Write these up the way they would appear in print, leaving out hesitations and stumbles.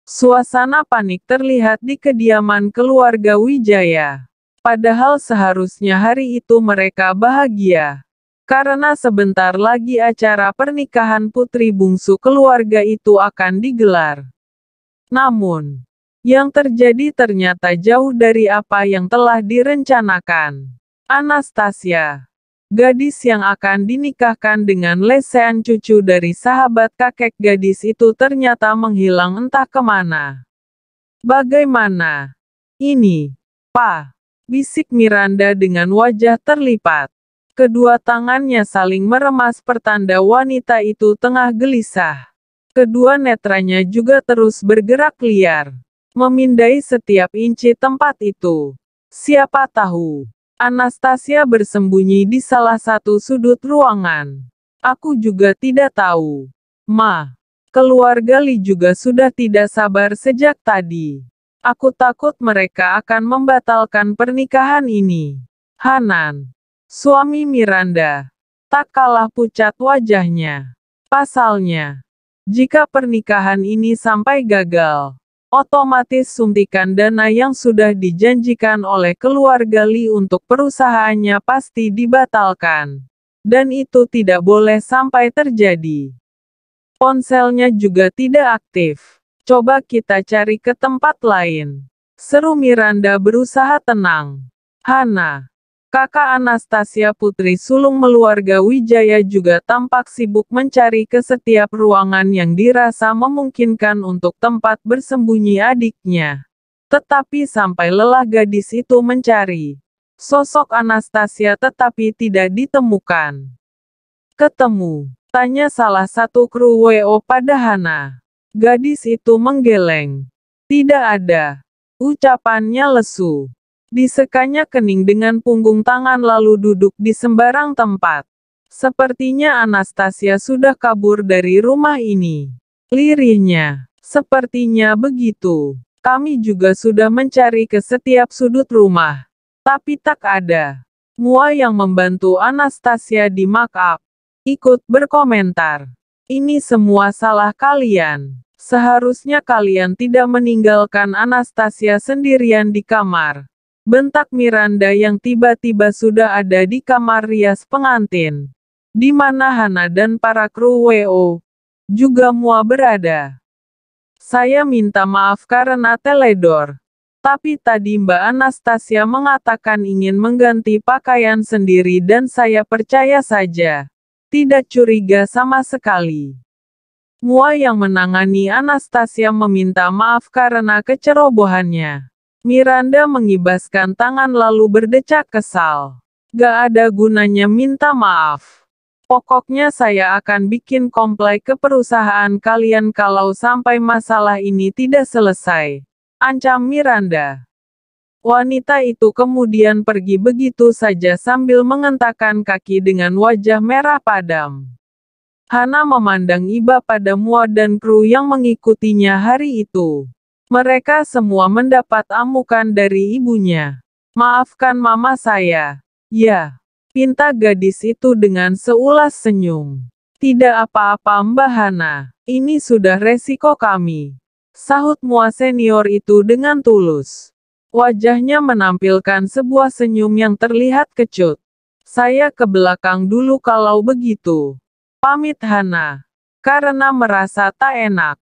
Suasana panik terlihat di kediaman keluarga Wijaya. Padahal seharusnya hari itu mereka bahagia. Karena sebentar lagi acara pernikahan putri bungsu keluarga itu akan digelar. Namun, yang terjadi ternyata jauh dari apa yang telah direncanakan. Anastasia, gadis yang akan dinikahkan dengan lesehan cucu dari sahabat kakek gadis itu ternyata menghilang entah kemana. Bagaimana? Ini, Pak, bisik Miranda dengan wajah terlipat. Kedua tangannya saling meremas pertanda wanita itu tengah gelisah. Kedua netranya juga terus bergerak liar, memindai setiap inci tempat itu. Siapa tahu, Anastasia bersembunyi di salah satu sudut ruangan. Aku juga tidak tahu. Ma, keluarga Li juga sudah tidak sabar sejak tadi. Aku takut mereka akan membatalkan pernikahan ini. Hanan, suami Miranda, tak kalah pucat wajahnya. Pasalnya, jika pernikahan ini sampai gagal, otomatis suntikan dana yang sudah dijanjikan oleh keluarga Li untuk perusahaannya pasti dibatalkan. Dan itu tidak boleh sampai terjadi. Ponselnya juga tidak aktif. Coba kita cari ke tempat lain. Seru Miranda berusaha tenang. Hana, kakak Anastasia putri sulung keluarga Wijaya juga tampak sibuk mencari ke setiap ruangan yang dirasa memungkinkan untuk tempat bersembunyi adiknya. Tetapi sampai lelah gadis itu mencari sosok Anastasia tetapi tidak ditemukan. Ketemu, tanya salah satu kru WO pada Hana. Gadis itu menggeleng. Tidak ada. Ucapannya lesu. Disekanya kening dengan punggung tangan lalu duduk di sembarang tempat. Sepertinya Anastasia sudah kabur dari rumah ini. Lirihnya, sepertinya begitu. Kami juga sudah mencari ke setiap sudut rumah. Tapi tak ada. Mua yang membantu Anastasia di make-up, ikut berkomentar. Ini semua salah kalian. Seharusnya kalian tidak meninggalkan Anastasia sendirian di kamar. Bentak Miranda yang tiba-tiba sudah ada di kamar rias pengantin. Di mana Hana dan para kru WO juga Mua berada. Saya minta maaf karena teledor. Tapi tadi Mbak Anastasia mengatakan ingin mengganti pakaian sendiri dan saya percaya saja. Tidak curiga sama sekali. Mua yang menangani Anastasia meminta maaf karena kecerobohannya. Miranda mengibaskan tangan lalu berdecak kesal. Gak ada gunanya minta maaf. Pokoknya saya akan bikin komplain ke perusahaan kalian kalau sampai masalah ini tidak selesai. Ancam Miranda. Wanita itu kemudian pergi begitu saja sambil mengentakkan kaki dengan wajah merah padam. Hana memandang iba pada Mua dan kru yang mengikutinya hari itu. Mereka semua mendapat amukan dari ibunya. Maafkan mama saya. Ya, pinta gadis itu dengan seulas senyum. Tidak apa-apa Mbak Hana, ini sudah resiko kami. Sahut Mua senior itu dengan tulus. Wajahnya menampilkan sebuah senyum yang terlihat kecut. Saya ke belakang dulu kalau begitu. Pamit Hana. Karena merasa tak enak.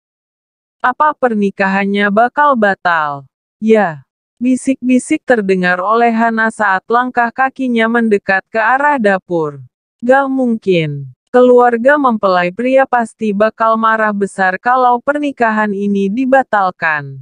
Apa pernikahannya bakal batal? Ya. Bisik-bisik terdengar oleh Hana saat langkah kakinya mendekat ke arah dapur. Gak mungkin. Keluarga mempelai pria pasti bakal marah besar kalau pernikahan ini dibatalkan.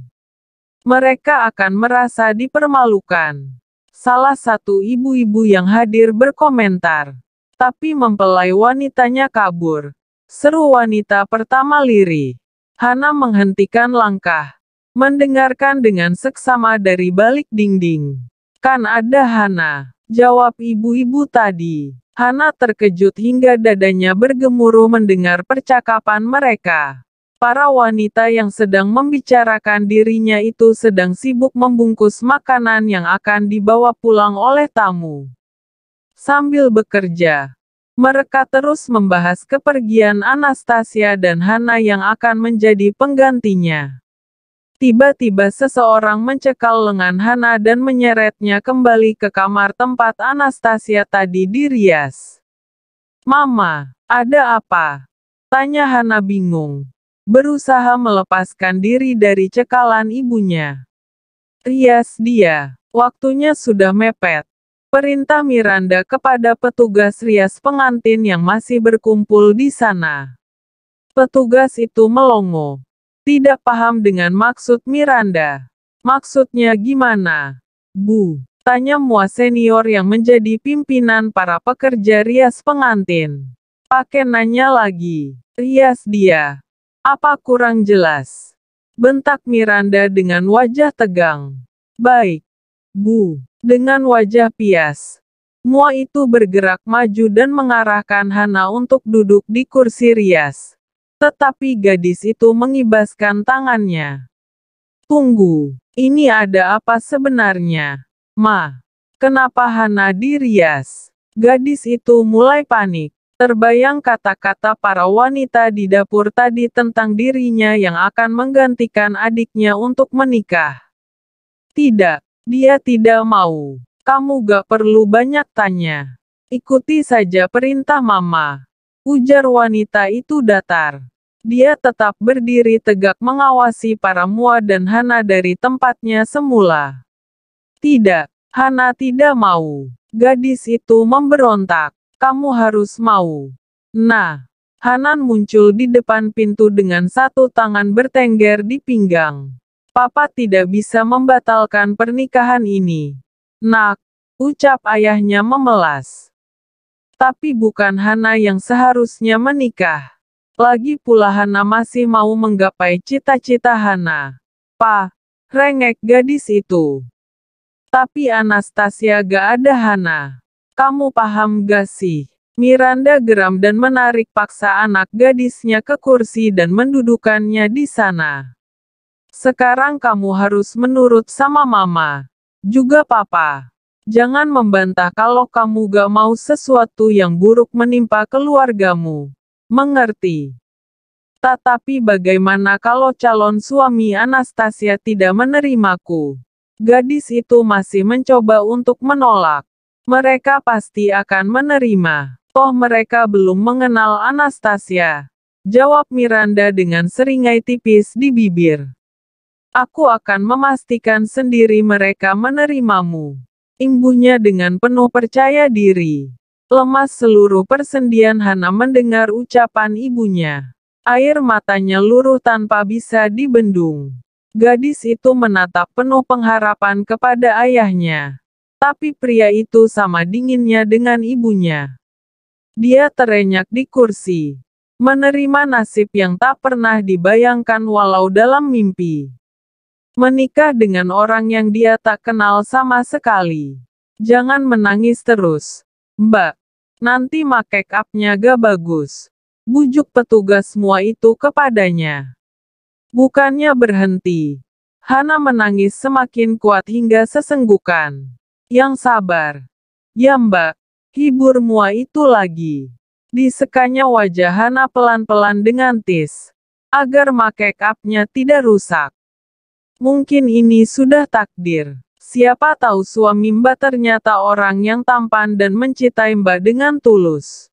Mereka akan merasa dipermalukan. Salah satu ibu-ibu yang hadir berkomentar. Tapi mempelai wanitanya kabur. Seru wanita pertama lirih. Hana menghentikan langkah. Mendengarkan dengan seksama dari balik dinding. Kan ada Hana. Jawab ibu-ibu tadi. Hana terkejut hingga dadanya bergemuruh mendengar percakapan mereka. Para wanita yang sedang membicarakan dirinya itu sedang sibuk membungkus makanan yang akan dibawa pulang oleh tamu. Sambil bekerja, mereka terus membahas kepergian Anastasia dan Hana yang akan menjadi penggantinya. Tiba-tiba seseorang mencekal lengan Hana dan menyeretnya kembali ke kamar tempat Anastasia tadi dirias. "Mama, ada apa?" tanya Hana bingung, berusaha melepaskan diri dari cekalan ibunya. "Rias dia, waktunya sudah mepet," perintah Miranda kepada petugas rias pengantin yang masih berkumpul di sana. Petugas itu melongo, tidak paham dengan maksud Miranda. "Maksudnya gimana, Bu?" tanya Mua senior yang menjadi pimpinan para pekerja rias pengantin. "Pakai nanya lagi, rias dia. Apa kurang jelas?" bentak Miranda dengan wajah tegang. "Baik, Bu." Dengan wajah pias, Mua itu bergerak maju dan mengarahkan Hana untuk duduk di kursi rias. Tetapi gadis itu mengibaskan tangannya. "Tunggu, ini ada apa sebenarnya, Ma? Kenapa Hana dirias?" Gadis itu mulai panik. Terbayang kata-kata para wanita di dapur tadi tentang dirinya yang akan menggantikan adiknya untuk menikah. "Tidak, dia tidak mau. Kamu gak perlu banyak tanya. Ikuti saja perintah Mama," ujar wanita itu datar. Dia tetap berdiri tegak mengawasi para Mua dan Hana dari tempatnya semula. "Tidak, Hana tidak mau." Gadis itu memberontak. "Kamu harus mau." Nah, Hanan muncul di depan pintu dengan satu tangan bertengger di pinggang. "Papa tidak bisa membatalkan pernikahan ini, Nak," ucap ayahnya memelas. "Tapi bukan Hana yang seharusnya menikah. Lagi pula Hana masih mau menggapai cita-cita Hana." "Pa," rengek gadis itu. "Tapi Anastasia gak ada Hana. Kamu paham gak sih?" Miranda geram dan menarik paksa anak gadisnya ke kursi dan mendudukannya di sana. "Sekarang kamu harus menurut sama Mama. Juga Papa. Jangan membantah kalau kamu gak mau sesuatu yang buruk menimpa keluargamu. Mengerti? Tetapi bagaimana kalau calon suami Anastasia tidak menerimaku?" Gadis itu masih mencoba untuk menolak. "Mereka pasti akan menerima. Toh mereka belum mengenal Anastasia," jawab Miranda dengan seringai tipis di bibir. "Aku akan memastikan sendiri mereka menerimamu," imbuhnya dengan penuh percaya diri. Lemas seluruh persendian Hana mendengar ucapan ibunya. Air matanya luruh tanpa bisa dibendung. Gadis itu menatap penuh pengharapan kepada ayahnya. Tapi pria itu sama dinginnya dengan ibunya. Dia terenyak di kursi, menerima nasib yang tak pernah dibayangkan walau dalam mimpi. Menikah dengan orang yang dia tak kenal sama sekali. "Jangan menangis terus, Mbak. Nanti make up-nya gak bagus," bujuk petugas Mua itu kepadanya. Bukannya berhenti, Hana menangis semakin kuat hingga sesenggukan. "Yang sabar, ya Mbak," hibur Mua itu lagi. Disekanya wajah Hana pelan-pelan dengan tis, agar make up-nya tidak rusak. Mungkin ini sudah takdir. Siapa tahu suami Mbak ternyata orang yang tampan dan mencintai Mbak dengan tulus.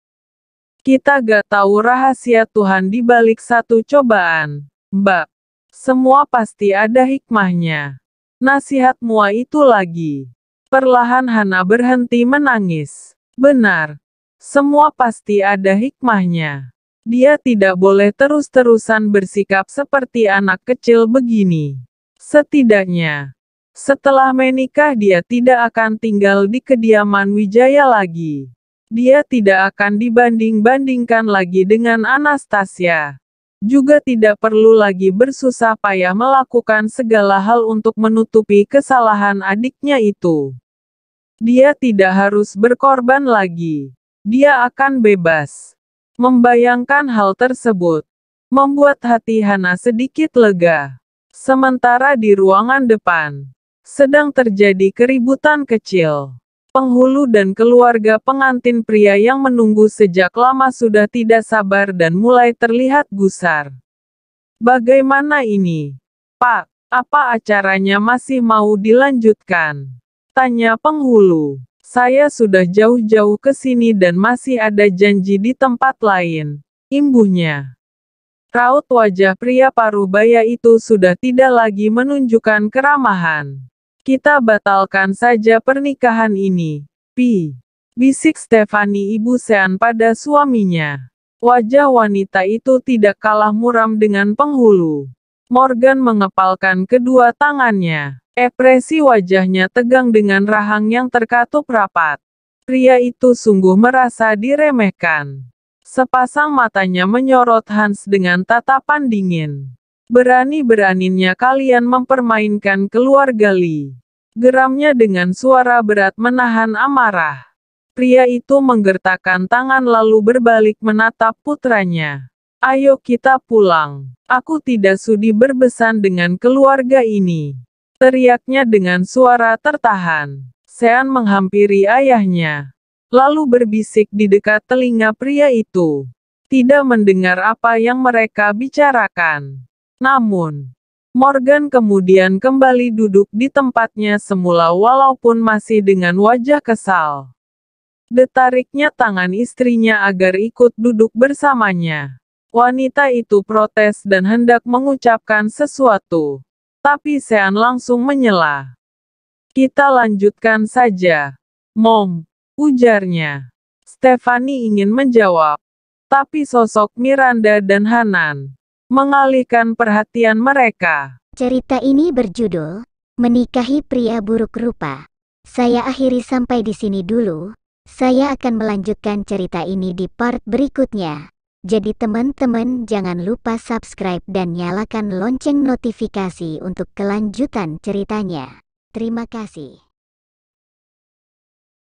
Kita gak tahu rahasia Tuhan di balik satu cobaan, Mbak. Semua pasti ada hikmahnya. Nasihat Mua itu lagi. Perlahan Hana berhenti menangis. Benar. Semua pasti ada hikmahnya. Dia tidak boleh terus-terusan bersikap seperti anak kecil begini. Setidaknya, setelah menikah dia tidak akan tinggal di kediaman Wijaya lagi. Dia tidak akan dibanding-bandingkan lagi dengan Anastasia. Juga tidak perlu lagi bersusah payah melakukan segala hal untuk menutupi kesalahan adiknya itu. Dia tidak harus berkorban lagi. Dia akan bebas. Membayangkan hal tersebut membuat hati Hana sedikit lega. Sementara di ruangan depan, sedang terjadi keributan kecil. Penghulu dan keluarga pengantin pria yang menunggu sejak lama sudah tidak sabar dan mulai terlihat gusar. "Bagaimana ini, Pak?" Apa acaranya masih mau dilanjutkan? Tanya penghulu. Saya sudah jauh-jauh ke sini dan masih ada janji di tempat lain. Imbuhnya. Raut wajah pria parubaya itu sudah tidak lagi menunjukkan keramahan. Kita batalkan saja pernikahan ini. Bisik Stefani ibu Sean pada suaminya. Wajah wanita itu tidak kalah muram dengan penghulu. Morgan mengepalkan kedua tangannya. Ekspresi wajahnya tegang dengan rahang yang terkatup rapat. Pria itu sungguh merasa diremehkan. Sepasang matanya menyorot Hans dengan tatapan dingin. Berani-beraninya kalian mempermainkan keluarga Li. Geramnya dengan suara berat menahan amarah. Pria itu menggertakkan tangan lalu berbalik menatap putranya. Ayo kita pulang. Aku tidak sudi berbesan dengan keluarga ini. Teriaknya dengan suara tertahan. Sean menghampiri ayahnya. Lalu berbisik di dekat telinga pria itu. Tidak mendengar apa yang mereka bicarakan. Namun, Morgan kemudian kembali duduk di tempatnya semula walaupun masih dengan wajah kesal. Detariknya tangan istrinya agar ikut duduk bersamanya. Wanita itu protes dan hendak mengucapkan sesuatu. Tapi Sean langsung menyela. Kita lanjutkan saja. Mom, ujarnya. Stefani ingin menjawab. Tapi sosok Miranda dan Hanan mengalihkan perhatian mereka. Cerita ini berjudul Menikahi Pria Buruk Rupa. Saya akhiri sampai di sini dulu. Saya akan melanjutkan cerita ini di part berikutnya. Jadi teman-teman jangan lupa subscribe dan nyalakan lonceng notifikasi untuk kelanjutan ceritanya. Terima kasih.